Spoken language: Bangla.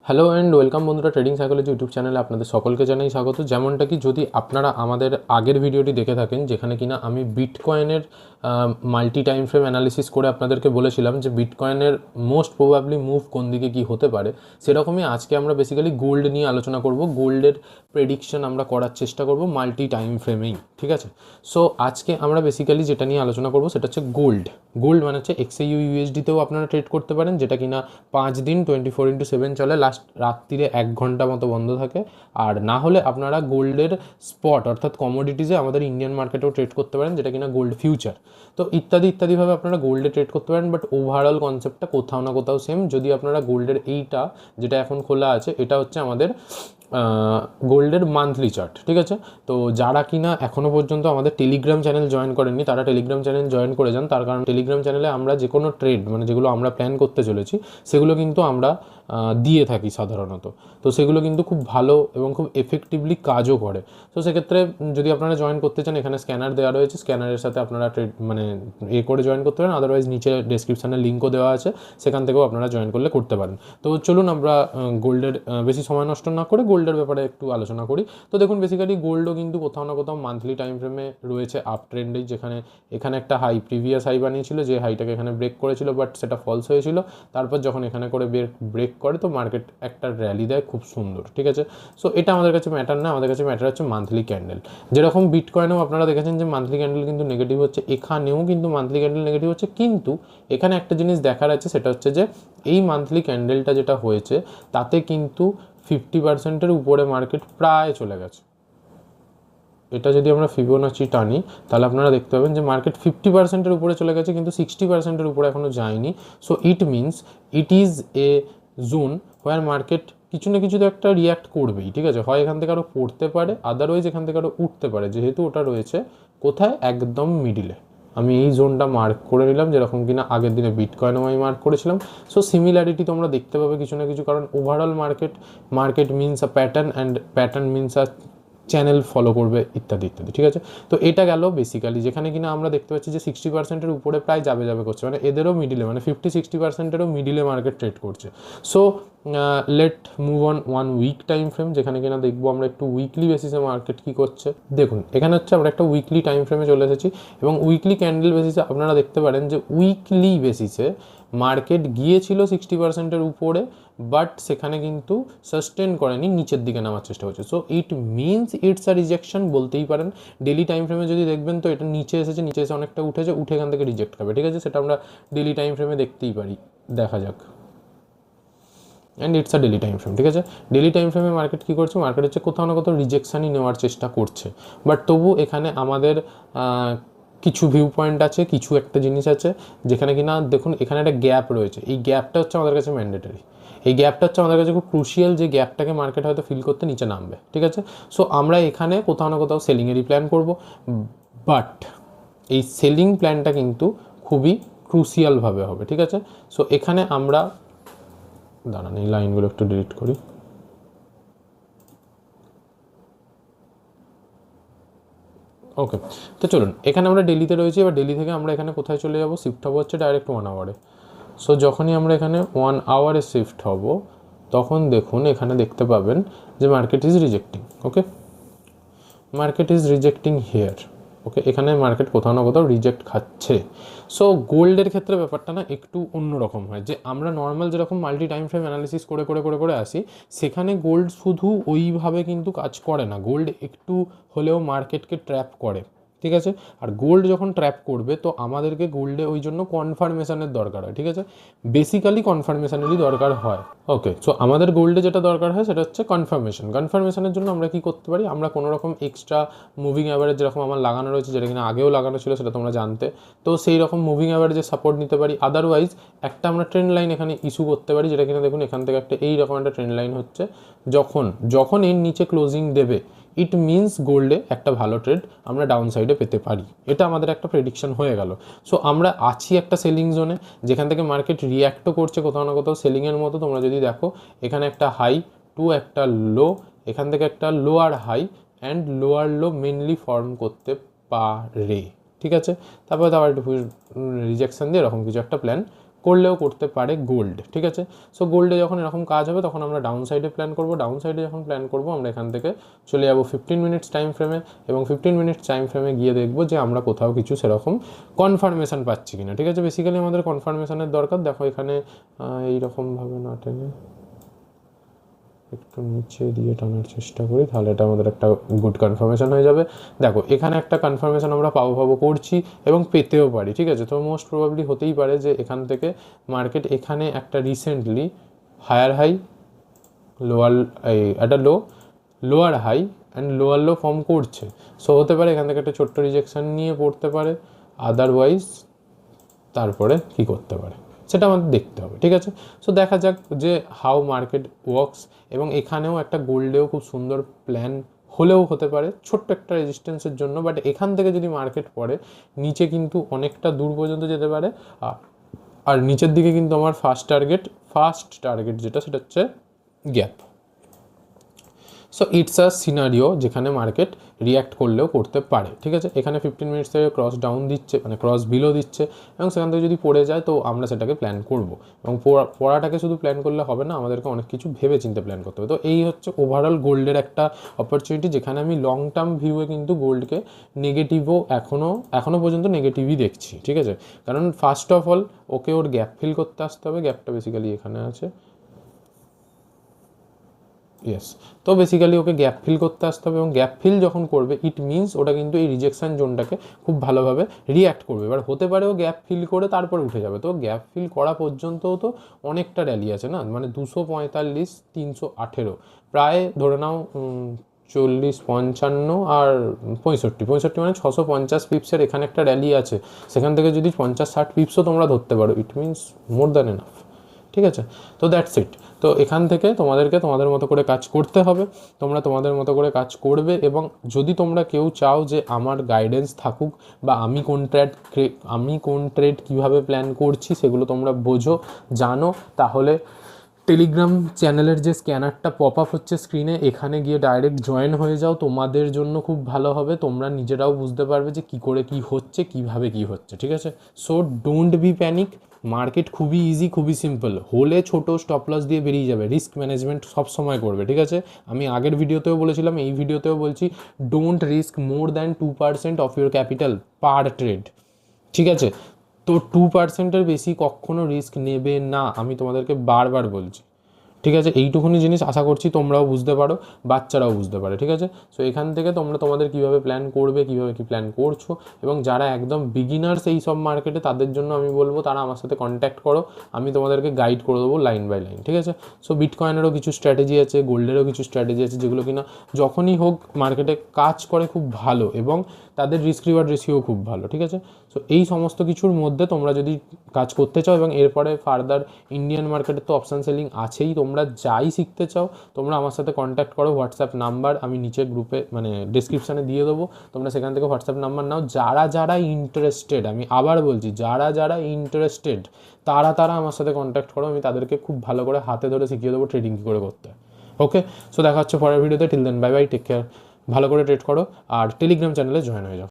হ্যালো অ্যান্ড ওয়েলকাম বন্ধুরা, ট্রেডিং সাইকোলজি ইউটিউব চ্যানেলে আপনাদের সকলকে জানাই স্বাগত। যেমনটা কি যদি আপনারা আমাদের আগের ভিডিওটি দেখে থাকেন, যেখানে কিনা আমি বিটকয়েনের মাল্টি টাইম ফ্রেম অ্যানালিসিস করে আপনাদেরকে বলেছিলাম যে বিটকয়েনের মোস্ট প্রবাবলি মুভ কোন দিকে কী হতে পারে, সেরকমই আজকে আমরা বেসিক্যালি গোল্ড নিয়ে আলোচনা করব। গোল্ডের প্রেডিকশন আমরা করার চেষ্টা করব মাল্টি টাইম ফ্রেমেই, ঠিক আছে? সো আজকে আমরা বেসিক্যালি যেটা নিয়ে আলোচনা করব সেটা হচ্ছে গোল্ড। গোল্ড মানে হচ্ছে XAU USDতেও আপনারা ট্রেড করতে পারেন, যেটা কিনা 5 দিন 24/7 চলে, লাস্ট রাত্রিরে 1 ঘন্টা মতো বন্ধ থাকে। আর না হলে আপনারা গোল্ডের স্পট অর্থাৎ কমোডিটিসে আমাদের ইন্ডিয়ান মার্কেটেও ট্রেড করতে পারেন, যেটা কিনা গোল্ড ফিউচার। তো ইত্যাদিভাবে আপনারা গোল্ডে ট্রেড করতে পারেন, বাট ওভারঅল কনসেপ্টটা কোথাও না কোথাও সেম। যদি আপনারা গোল্ডের এইটা যেটা এখন খোলা আছে, এটা হচ্ছে আমাদের গোল্ডের মান্থলি চার্ট, ঠিক আছে? তো যারা কিনা এখনও পর্যন্ত আমাদের টেলিগ্রাম চ্যানেল জয়েন করেননি, তারা টেলিগ্রাম চ্যানেল জয়েন করে যান। তার কারণ টেলিগ্রাম চ্যানেলে আমরা যে কোনো ট্রেড মানে যেগুলো আমরা প্ল্যান করতে চলেছি সেগুলো কিন্তু আমরা দিয়ে থাকি সাধারণত। তো সেগুলো কিন্তু খুব ভালো এবং খুব এফেক্টিভলি কাজও করে। তো সেক্ষেত্রে যদি আপনারা জয়েন করতে চান, এখানে স্ক্যানার দেওয়া রয়েছে, স্ক্যানারের সাথে আপনারা ট্রেড মানে করে জয়েন করতে পারেন। আদারওয়াইজ নিচে ডেসক্রিপশানে লিঙ্কও দেওয়া আছে, সেখান থেকেও আপনারা জয়েন করতে পারেন। তো চলুন আমরা গোল্ডের বেশি সময় নষ্ট না করে গোল্ডের ব্যাপারে একটু আলোচনা করি। তো দেখুন, বেসিক্যালি গোল্ডও কিন্তু কোথাও না কোথাও মান্থলি টাইম ফ্রেমে রয়েছে আপ ট্রেন্ডেই, যেখানে এখানে একটা প্রিভিয়াস হাই বানিয়েছিল, যে হাইটাকে এখানে ব্রেক করেছিল, বাট সেটা ফলস হয়েছিল। তারপর যখন এখানে করে ব্রেক করে, তো মার্কেট একটা র্যালি দেয় খুব সুন্দর, ঠিক আছে? সো এটা আমাদের কাছে ম্যাটার না, আমাদের কাছে ম্যাটার হচ্ছে মান্থলি ক্যান্ডেল। যেরকম বিটকয়েনেও আপনারা দেখেছেন যে মান্থলি ক্যান্ডেল কিন্তু নেগেটিভ হচ্ছে, এখানেও কিন্তু মান্থলি ক্যান্ডেল নেগেটিভ হচ্ছে। কিন্তু এখানে একটা জিনিস দেখার আছে, সেটা হচ্ছে যে এই মান্থলি ক্যান্ডেলটা যেটা হয়েছে তাতে কিন্তু 50%-এর উপরে মার্কেট প্রায় চলে গেছে। এটা যদি আমরা ফিবোনাচি টানি, তাহলে আপনারা দেখতে পাবেন যে মার্কেট 50%-এর উপরে চলে গেছে, কিন্তু 60%-এর উপরে এখনও যায়নি। So it means it is a zone where market কিছু না কিছু তো একটা রিয়াক্ট করবেই, ঠিক আছে? হয় এখান থেকে আরও পড়তে পারে, আদারওয়াইজ এখান থেকে আরও উঠতে পারে, যেহেতু ওটা রয়েছে কোথায়, একদম মিডিলে। আমি এই জোনটা মার্ক করে নিলাম, যেরকম কিনা আগের দিনে বিটকয়েনও আমি মার্ক করেছিলাম। সো সিমিলারিটি তোমরা দেখতে পাবে কিছু না কিছু, কারণ overall market means a pattern, and pattern means a channel follow করবে, ইত্যাদি, ঠিক আছে? তো এটা গেল বেসিক্যালি, যেখানে কিনা আমরা দেখতে পাচ্ছি যে 60%-এর উপরে প্রায় যাবে করছে, মানে এদেরও মিডিলে, মানে 50-60%-এরও মিডিলে মার্কেট ট্রেড করছে। So let move on 1 week time frame, যেখানে কিনা দেখবো আমরা একটু উইকলি বেসিসে মার্কেট কী করছে। দেখুন, এখানে হচ্ছে আমরা একটা উইকলি টাইম ফ্রেমে চলে এসেছি, এবং উইকলি ক্যান্ডেল বেসিসে আপনারা দেখতে পারেন যে উইকলি বেসিসে মার্কেট গিয়েছিল 60%-এর উপরে, বাট সেখানে কিন্তু সাস্টেন করেনি, নিচের দিকে নামার চেষ্টা হচ্ছে। So it means it's a rejection বলতেই পারেন। ডেলি টাইম ফ্রেমে যদি দেখবেন, তো এটা নিচে এসে অনেকটা উঠে এখান থেকে রিজেক্ট হবে, ঠিক আছে? সেটা আমরা ডেলি টাইম ফ্রেমে দেখতেই পারি, দেখা যাক। And it's a daily time frame, ঠিক আছে? ডেলি টাইম ফ্রেমে মার্কেট কী করছে, মার্কেট হচ্ছে কোথাও না কোথাও রিজেকশানই নেওয়ার চেষ্টা করছে, বাট তবু এখানে আমাদের কিছু ভিউ পয়েন্ট আছে, কিছু একটা জিনিস আছে, যেখানে কিনা দেখুন এখানে একটা গ্যাপ রয়েছে। এই গ্যাপটা হচ্ছে আমাদের কাছে ম্যান্ডেটরি, এই গ্যাপটা হচ্ছে আমাদের কাছে খুব ক্রুশিয়াল, যে গ্যাপটাকে মার্কেট হয়তো ফিল করতে নিচে নামবে, ঠিক আছে? সো আমরা এখানে কোথাও না কোথাও সেলিংয়েরই প্ল্যান করব, বাট এই সেলিং প্ল্যানটা কিন্তু খুবই ক্রুশিয়ালভাবে হবে, ঠিক আছে? সো এখানে আমরা দাঁড়ান, এই লাইনগুলো একটু ডিলিট করি। ওকে, তো চলুন, এখানে আমরা ডেলিতে রয়েছি, এবার ডেলি থেকে আমরা এখানে কোথায় চলে যাব, শিফট হবো হচ্ছে ডাইরেক্ট 1 আওয়ারে। সো যখনই আমরা এখানে 1 আওয়ারে শিফট হব, তখন দেখুন এখানে দেখতে পাবেন যে market is rejecting. Okay, market is rejecting here. Okay, এখানে মার্কেট কোথাও না কোথাও রিজেক্ট খাচ্ছে। সো গোল্ডের ক্ষেত্রে ব্যাপারটা না একটু অন্যরকম হয়, যে আমরা নর্মাল যেরকম মাল্টি টাইম ফ্রেম অ্যানালিসিস করে আসি, সেখানে গোল্ড শুধু ওইভাবে কিন্তু কাজ করে না। গোল্ড একটু হলেও মার্কেটকে ট্র্যাপ করে, ঠিক আছে? আর গোল্ড যখন ট্র্যাপ করবে, তো আমাদেরকে গোল্ডে ওই জন্য কনফার্মেশনের দরকার হয়, ঠিক আছে? বেসিক্যালি কনফার্মেশনেরই দরকার হয়। ওকে, সো আমাদের গোল্ডে যেটা দরকার হয় সেটা হচ্ছে কনফার্মেশনের জন্য আমরা কি করতে পারি, আমরা কোনো রকম এক্সট্রা মুভিং অ্যাভারেজ, যেরকম আমার লাগানো রয়েছে, যেটা কিনা আগেও লাগানো ছিল, সেটা তোমরা জানতে, তো সেই রকম মুভিং অ্যাভারেজের সাপোর্ট নিতে পারি। আদারওয়াইজ একটা আমরা ট্রেন্ড লাইন এখানে ইস্যু করতে পারি, যেটা কিনা দেখুন এখান থেকে একটা এইরকম একটা ট্রেন্ড লাইন হচ্ছে, যখন এর নিচে ক্লোজিং দেবে, ইট মিনস গোল্ডে একটা ভালো ট্রেড আমরা ডাউন সাইডে পেতে পারি। এটা আমাদের একটা প্রেডিকশন হয়ে গেল। সো আমরা আছি একটা সেলিং জোনে, যেখান থেকে মার্কেট রিঅ্যাক্টও করছে কোথাও না কোথাও সেলিংয়ের মতো। তোমরা যদি দেখো, এখানে একটা হাই টু একটা লো, এখান থেকে একটা lower high and lower low mainly form করতে পারে, ঠিক আছে? তারপরে আবার একটু রিজেকশন দিয়ে এরকম কিছু একটা প্ল্যান করলেও করতে পারে গোল্ড, ঠিক আছে। সো গোল্ডে যখন এরকম কাজ হবে তখন আমরা ডাউন সাইডে প্ল্যান করব, ডাউন সাইডে যখন প্ল্যান করব আমরা এখান থেকে চলে যাব 15 মিনিটস টাইম ফ্রেমে, এবং 15 মিনিটস টাইম ফ্রেমে গিয়ে দেখবো যে আমরা কোথাও কিছু সেরকম কনফার্মেশন পাচ্ছি কিনা, ঠিক আছে। বেসিক্যালি আমাদের কনফার্মেশনের দরকার, দেখো এখানে এইরকমভাবে না টেনে একটু নিচে দিয়ে টানার চেষ্টা করি, তাহলে এটা আমাদের একটা গুড কনফার্মেশন হয়ে যাবে। দেখো এখানে একটা কনফার্মেশন আমরা পাবো করছি এবং পেতেও পারি, ঠিক আছে। তো মোস্ট প্রবাবলি হতেই পারে যে এখান থেকে মার্কেট এখানে একটা রিসেন্টলি হায়ার হাই লোয়ার একটা lower high and lower low form করছে। সো হতে পারে এখান থেকে একটা ছোট্ট রিজেকশন নিয়ে পড়তে পারে, আদারওয়াইজ তারপরে কি করতে পারে সেটা আমাদের দেখতে হবে, ঠিক আছে। সো দেখা যাক যে হাউ মার্কেট ওয়ার্কস, এবং এখানেও একটা গোল্ডেও খুব সুন্দর প্ল্যান হলেও হতে পারে ছোট্ট একটা রেজিস্ট্যান্সের জন্য, বাট এখান থেকে যদি মার্কেট পড়ে নিচে কিন্তু অনেকটা দূর পর্যন্ত যেতে পারে। আর নিচের দিকে কিন্তু আমার ফার্স্ট টার্গেট যেটা সেটা হচ্ছে gap. So it's a scenario যেখানে মার্কেট রিয়্যাক্ট করলেও করতে পারে, ঠিক আছে। এখানে 15 মিনিটস থেকে ক্রস ডাউন দিচ্ছে, মানে ক্রস বিলো দিচ্ছে, এবং সেখান থেকে যদি পড়ে যায় তো আমরা সেটাকে প্ল্যান করব, এবং পড়াটাকে শুধু প্ল্যান করলে হবে না, আমাদেরকে অনেক কিছু ভেবে চিন্তে প্ল্যান করতে হবে। তো এই হচ্ছে ওভারঅল গোল্ডের একটা অপরচুনিটি, যেখানে আমি লং টার্ম ভিউয়ে কিন্তু গোল্ডকে নেগেটিভও এখনও পর্যন্ত নেগেটিভই দেখছি, ঠিক আছে। কারণ first of all okay or gap fill করতে আসতে হবে, গ্যাপটা বেসিক্যালি এখানে আছে, ইয়েস। তো বেসিক্যালি ওকে গ্যাপ ফিল করতে আসতে হবে, এবং গ্যাপ ফিল যখন করবে ইট মিনস ওটা কিন্তু এই রিজেকশন জোনটাকে খুব ভালোভাবে রিঅ্যাক্ট করবে। এবার হতে পারে ও গ্যাপ ফিল করে তারপরে উঠে যাবে, তো গ্যাপ ফিল করা পর্যন্তও তো অনেকটা র্যালি আছে না, মানে 245, 318, প্রায় ধরে নাও 40, 55 আর 65 মানে 650 পিপসের এখানে একটা র্যালি আছে। সেখান থেকে যদি 50-60 পিপসও তোমরা ধরতে পারো, it means more than enough, ঠিক আছে। তো দ্যাটস ইট। তো এখান থেকে তোমাদেরকে তোমাদের মতো করে কাজ করতে হবে, তোমরা তোমাদের মতো করে কাজ করবে, এবং যদি তোমরা কেউ চাও যে আমার গাইডেন্স থাকুক বা আমি কোন ট্রেড কীভাবে প্ল্যান করছি সেগুলো তোমরা বোঝো জানো, তাহলে টেলিগ্রাম চ্যানেলের যে স্ক্যানারটা পপ আপ হচ্ছে স্ক্রিনে, এখানে গিয়ে ডাইরেক্ট জয়েন হয়ে যাও, তোমাদের জন্য খুব ভালো হবে। তোমরা নিজেরাও বুঝতে পারবে যে কী করে কী হচ্ছে, কীভাবে কী হচ্ছে, ঠিক আছে। So don't be panic, market খুবই ইজি, খুবই সিম্পল, হলে ছোটো স্টপ লস দিয়ে বেরিয়ে যাবে, রিস্ক ম্যানেজমেন্ট সব সময় করবে, ঠিক আছে। আমি আগের ভিডিওতেও বলেছিলাম, এই ভিডিওতেও বলছি, don't risk more than 2% of your capital per trade, ঠিক আছে। তো 2%-এর বেশি কখনো রিস্ক নেবে না, আমি তোমাদেরকে বারবার বলছি, ঠিক আছে। এইটুকুনি জিনিস আশা করছি তোমরাও বুঝতে পারো, বাচ্চারাও বুঝতে পারে, ঠিক আছে। সো এখান থেকে তোমরা তোমাদের কীভাবে প্ল্যান করবে, কীভাবে কী প্ল্যান করছো, এবং যারা একদম বিগিনার্স এই সব মার্কেটে তাদের জন্য আমি বলবো তারা আমার সাথে কন্ট্যাক্ট করো, আমি তোমাদেরকে গাইড করে দেবো লাইন বাই লাইন, ঠিক আছে। সো বিটকয়েনেরও কিছু স্ট্র্যাটেজি আছে, গোল্ডেরও কিছু স্ট্র্যাটেজি আছে, যেগুলো কিনা যখনই হোক মার্কেটে কাজ করে খুব ভালো, এবং তাদের রিস্ক রিওয়ার্ড রেশিও খুব ভালো, ঠিক আছে। সো এই সমস্ত কিছুর মধ্যে তোমরা যদি কাজ করতে চাও, এবং এরপরে ফার্দার ইন্ডিয়ান মার্কেটে তো অপশান সেলিং আছেই, তোমরা যাই শিখতে চাও তোমরা আমার সাথে কন্ট্যাক্ট করো, হোয়াটসঅ্যাপ নাম্বার আমি নিচে গ্রুপে মানে ডিসক্রিপশানে দিয়ে দেবো, তোমরা সেখান থেকে হোয়াটসঅ্যাপ নাম্বার নাও। যারা ইন্টারেস্টেড, আমি আবার বলছি, যারা ইন্টারেস্টেড তারা আমার সাথে কন্ট্যাক্ট করো, আমি তাদেরকে খুব ভালো করে হাতে ধরে শিখিয়ে দেবো ট্রেডিং কী করে করতে। ওকে, সো দেখা হচ্ছে পরের ভিডিওতে, till then bye bye, take care, ভালো করে ট্রেড করো, আর টেলিগ্রাম চ্যানেলে জয়েন হয়ে যাও।